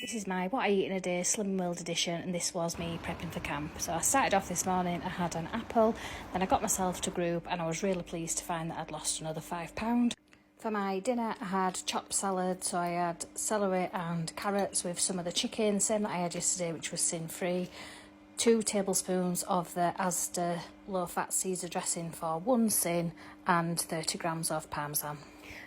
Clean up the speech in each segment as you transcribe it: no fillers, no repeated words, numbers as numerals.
This is my What I Eat in a Day Slim World edition, and this was me prepping for camp. So I started off this morning, I had an apple, then I got myself to group, and I was really pleased to find that I'd lost another £5. For my dinner, I had chopped salad, so I had celery and carrots with some of the chicken, same that I had yesterday, which was sin-free. 2 tablespoons of the Asda low-fat Caesar dressing for 1 sin, and 30 grams of parmesan.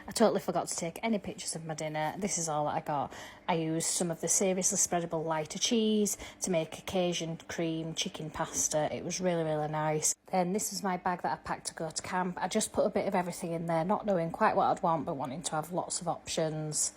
I totally forgot to take any pictures of my dinner. This is all that I got. I used some of the seriously spreadable lighter cheese to make a Cajun cream chicken pasta. It was really, really nice. Then this is my bag that I packed to go to camp. I just put a bit of everything in there, not knowing quite what I'd want, but wanting to have lots of options.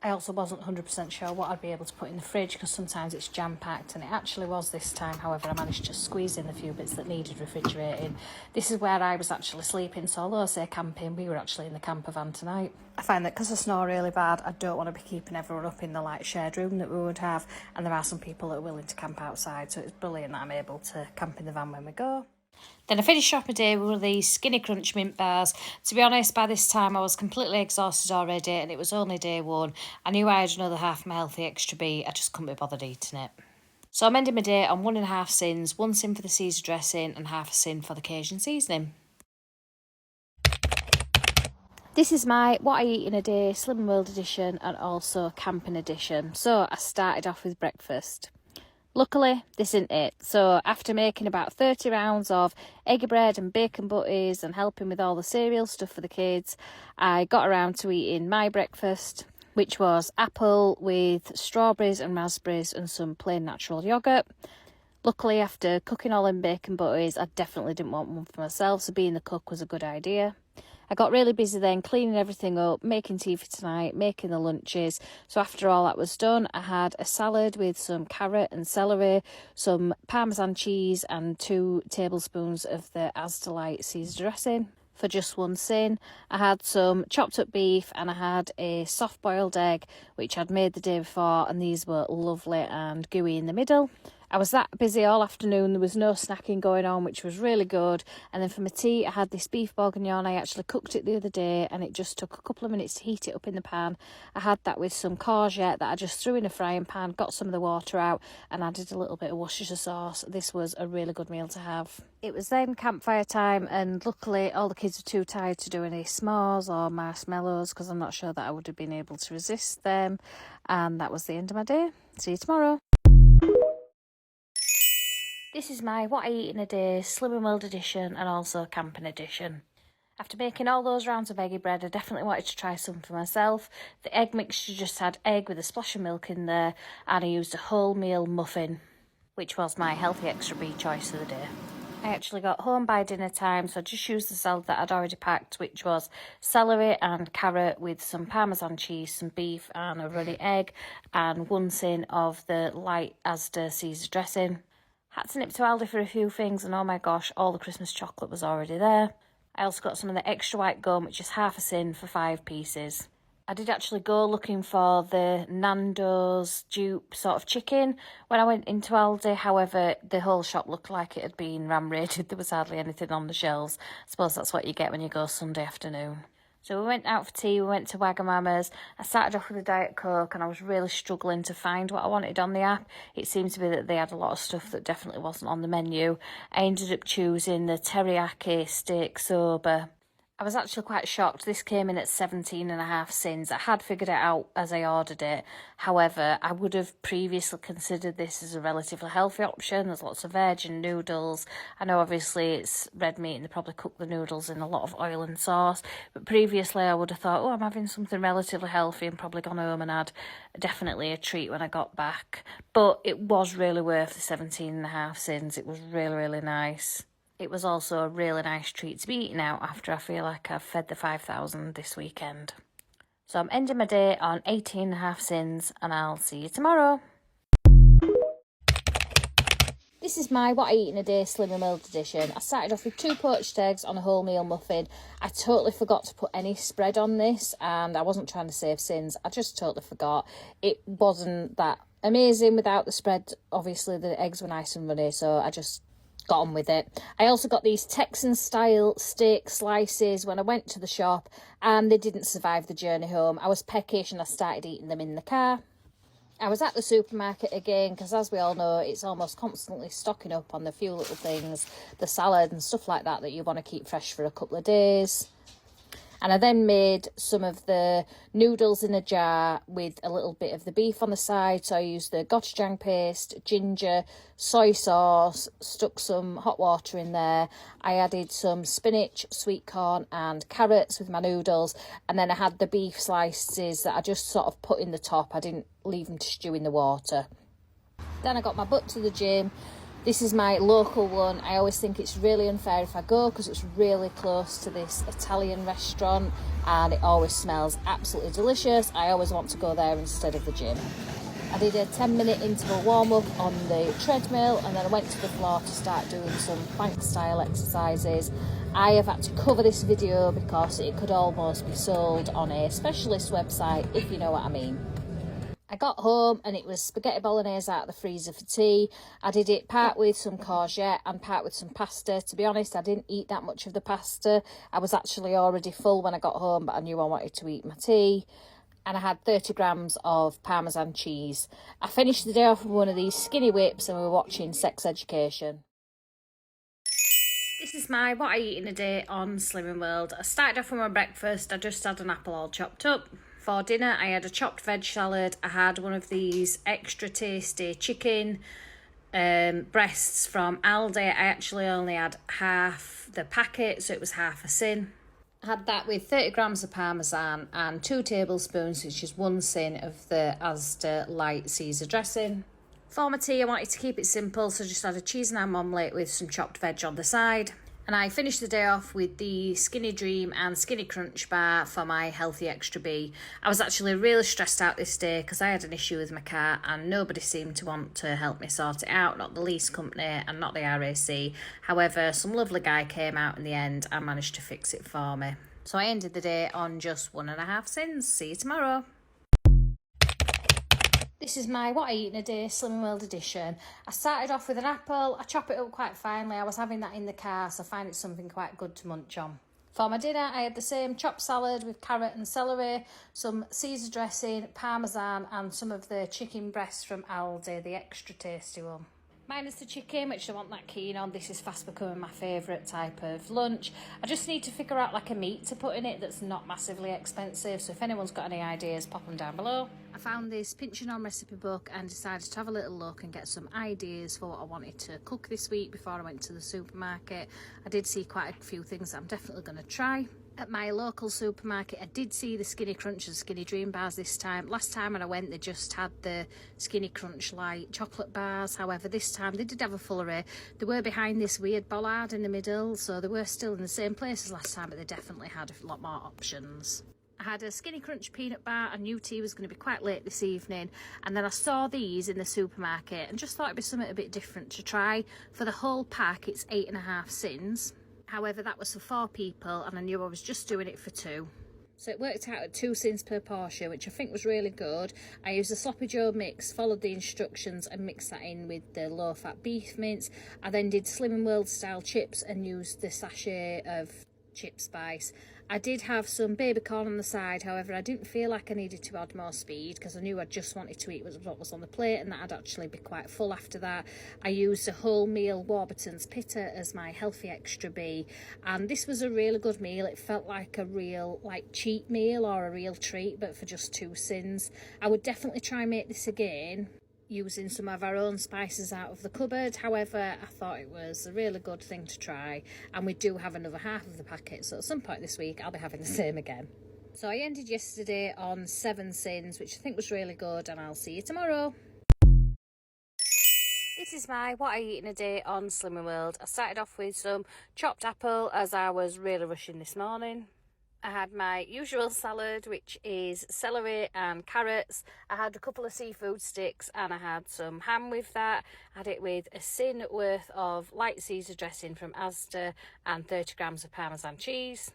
I also wasn't 100% sure what I'd be able to put in the fridge because sometimes it's jam-packed, and it actually was this time. However, I managed to squeeze in the few bits that needed refrigerating. This is where I was actually sleeping, so although I say camping, we were actually in the camper van tonight. I find that because I snore really bad, I don't want to be keeping everyone up in the shared room that we would have, and there are some people that are willing to camp outside, so it's brilliant that I'm able to camp in the van when we go. Then I finished off my day with one of these Skinny Crunch mint bars. To be honest, by this time I was completely exhausted already, and it was only day 1. I knew I had another half my healthy extra B, I just couldn't be bothered eating it. So I'm ending my day on 1.5 sins, 1 sin for the Caesar dressing and half a sin for the Cajun seasoning. This is my What I Eat in a Day Slim World edition and also camping edition. So I started off with breakfast. Luckily, this isn't it. So after making about 30 rounds of eggy bread and bacon butties and helping with all the cereal stuff for the kids, I got around to eating my breakfast, which was apple with strawberries and raspberries and some plain natural yoghurt. Luckily, after cooking all them bacon butties, I definitely didn't want one for myself, so being the cook was a good idea. I got really busy then cleaning everything up, making tea for tonight, making the lunches. So after all that was done, I had a salad with some carrot and celery, some Parmesan cheese and 2 tablespoons of the Asda Light Caesar dressing for just 1 sin. I had some chopped up beef and I had a soft boiled egg, which I'd made the day before, and these were lovely and gooey in the middle. I was that busy all afternoon, there was no snacking going on, which was really good. And then for my tea, I had this beef bourguignon. I actually cooked it the other day and it just took a couple of minutes to heat it up in the pan. I had that with some courgette that I just threw in a frying pan, got some of the water out and added a little bit of Worcestershire sauce. This was a really good meal to have. It was then campfire time, and luckily all the kids were too tired to do any s'mores or marshmallows because I'm not sure that I would have been able to resist them. And that was the end of my day. See you tomorrow. This is my What I Eat in a Day Slim and World edition and also camping edition. After making all those rounds of eggy bread, I definitely wanted to try some for myself. The egg mixture just had egg with a splash of milk in there, and I used a wholemeal muffin, which was my healthy extra B choice of the day. I actually got home by dinner time, so I just used the salad that I'd already packed, which was celery and carrot with some Parmesan cheese, some beef and a runny egg, and 1 sin of the light Asda Caesar dressing. Had to nip to Aldi for a few things, and oh my gosh, all the Christmas chocolate was already there. I also got some of the extra white gum, which is half a sin for 5 pieces. I did actually go looking for the Nando's dupe sort of chicken when I went into Aldi. However, the whole shop looked like it had been ram-raided. There was hardly anything on the shelves. I suppose that's what you get when you go Sunday afternoon. So we went out for tea, we went to Wagamama's. I started off with a Diet Coke and I was really struggling to find what I wanted on the app. It seemed to be that they had a lot of stuff that definitely wasn't on the menu. I ended up choosing the teriyaki steak soba. I was actually quite shocked. This came in at 17.5 sins. I had figured it out as I ordered it. However, I would have previously considered this as a relatively healthy option. There's lots of veg and noodles. I know obviously it's red meat and they probably cook the noodles in a lot of oil and sauce. But previously I would have thought, oh, I'm having something relatively healthy, and probably gone home and had definitely a treat when I got back. But it was really worth the 17.5 sins. It was really, really nice. It was also a really nice treat to be eating out after I feel like I've fed the 5,000 this weekend. So I'm ending my day on 18.5 sins, and I'll see you tomorrow. This is my What I Eat in a Day Slim and World edition. I started off with 2 poached eggs on a wholemeal muffin. I totally forgot to put any spread on this, and I wasn't trying to save sins. I just totally forgot. It wasn't that amazing without the spread. Obviously, the eggs were nice and runny, so I just got on with it. I also got these Texan style steak slices when I went to the shop, and they didn't survive the journey home. I was peckish and I started eating them in the car. I was at the supermarket again because, as we all know, it's almost constantly stocking up on the few little things, the salad and stuff like that you want to keep fresh for a couple of days. And I then made some of the noodles in a jar with a little bit of the beef on the side. So I used the gochujang paste, ginger, soy sauce, stuck some hot water in there. I added some spinach, sweet corn and carrots with my noodles. And then I had the beef slices that I just sort of put in the top. I didn't leave them to stew in the water. Then I got my butt to the gym. This is my local one. I always think it's really unfair if I go because it's really close to this Italian restaurant and it always smells absolutely delicious. I always want to go there instead of the gym. I did a 10-minute interval warm-up on the treadmill and then I went to the floor to start doing some plank style exercises. I have had to cover this video because it could almost be sold on a specialist website, if you know what I mean. I got home and it was spaghetti bolognese out of the freezer for tea. I did it part with some courgette and part with some pasta. To be honest, I didn't eat that much of the pasta. I was actually already full when I got home, but I knew I wanted to eat my tea. And I had 30 grams of Parmesan cheese. I finished the day off with one of these skinny whips and we were watching Sex Education. This is my what I eat in a day on Slimming World. I started off with my breakfast. I just had an apple all chopped up. For dinner, I had a chopped veg salad. I had one of these extra tasty chicken breasts from Aldi. I actually only had half the packet, so it was half a sin. I had that with 30 grams of Parmesan and 2 tablespoons, which is 1 sin of the Asda light Caesar dressing. For my tea, I wanted to keep it simple, so just had a cheese and ham omelette with some chopped veg on the side. And I finished the day off with the Skinny Dream and Skinny Crunch bar for my Healthy Extra B. I was actually really stressed out this day because I had an issue with my car and nobody seemed to want to help me sort it out, not the lease company and not the RAC. However, some lovely guy came out in the end and managed to fix it for me. So I ended the day on just 1.5 sins. See you tomorrow. This is my what I eat in a day Slimming World edition. I started off with an apple. I chop it up quite finely. I was having that in the car, so I find it something quite good to munch on. For my dinner, I had the same chopped salad with carrot and celery, some Caesar dressing, Parmesan and some of the chicken breasts from Aldi, the extra tasty one. Minus the chicken, which I wasn't that keen on. This is fast becoming my favourite type of lunch. I just need to figure out like a meat to put in it that's not massively expensive. So if anyone's got any ideas, pop them down below. I found this pinching on recipe book and decided to have a little look and get some ideas for what I wanted to cook this week before I went to the supermarket. I did see quite a few things that I'm definitely going to try. At my local supermarket, I did see the Skinny Crunch and Skinny Dream bars this time. Last time when I went, they just had the Skinny Crunch light chocolate bars. However, this time they did have a full array. They were behind this weird bollard in the middle, so they were still in the same place as last time, but they definitely had a lot more options. I had a Skinny Crunch peanut bar. I knew tea was going to be quite late this evening, and then I saw these in the supermarket and just thought it'd be something a bit different to try. For the whole pack, it's 8.5 sins. However, that was for 4 people and I knew I was just doing it for 2. So it worked out at 2 sins per portion, which I think was really good. I used the Sloppy Joe mix, followed the instructions and mixed that in with the low-fat beef mince. I then did Slimming World style chips and used the sachet of chip spice. I did have some baby corn on the side, however I didn't feel like I needed to add more speed because I knew I just wanted to eat what was on the plate and that I'd actually be quite full after that. I used a wholemeal Warburton's Pitta as my Healthy Extra B, and this was a really good meal. It felt like a real cheat meal or a real treat, but for just 2 sins. I would definitely try and make this again using some of our own spices out of the cupboard. However, I thought it was a really good thing to try, and we do have another half of the packet, so at some point this week I'll be having the same again. So I ended yesterday on 7 sins, which I think was really good, and I'll see you tomorrow. This is my what I eat in a day on Slimming World. I started off with some chopped apple as I was really rushing this morning. I had my usual salad, which is celery and carrots. I had a couple of seafood sticks and I had some ham with that. I had it with a sin worth of light Caesar dressing from Asda and 30 grams of Parmesan cheese.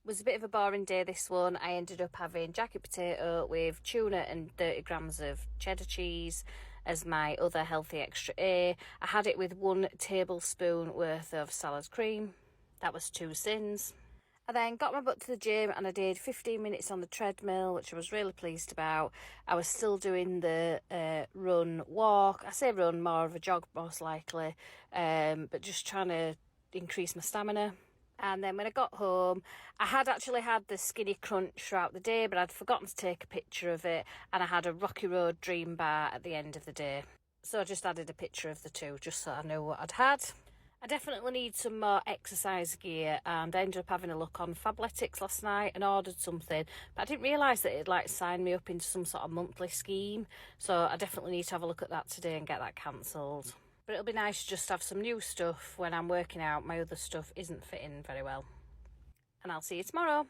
It was a bit of a boring day, this one. I ended up having jacket potato with tuna and 30 grams of cheddar cheese as my other Healthy Extra A. I had it with 1 tablespoon worth of salad cream. That was 2 sins. I then got my butt to the gym and I did 15 minutes on the treadmill, which I was really pleased about. I was still doing the run walk. I say run, more of a jog most likely, but just trying to increase my stamina. And then when I got home, I had actually had the Skinny Crunch throughout the day, but I'd forgotten to take a picture of it, and I had a Rocky Road Dream Bar at the end of the day. So I just added a picture of the two, just so I know what I'd had. I definitely need some more exercise gear, and I ended up having a look on Fabletics last night and ordered something, but I didn't realise that it'd like signed me up into some sort of monthly scheme, so I definitely need to have a look at that today and get that cancelled. But it'll be nice to just have some new stuff when I'm working out. My other stuff isn't fitting very well. And I'll see you tomorrow.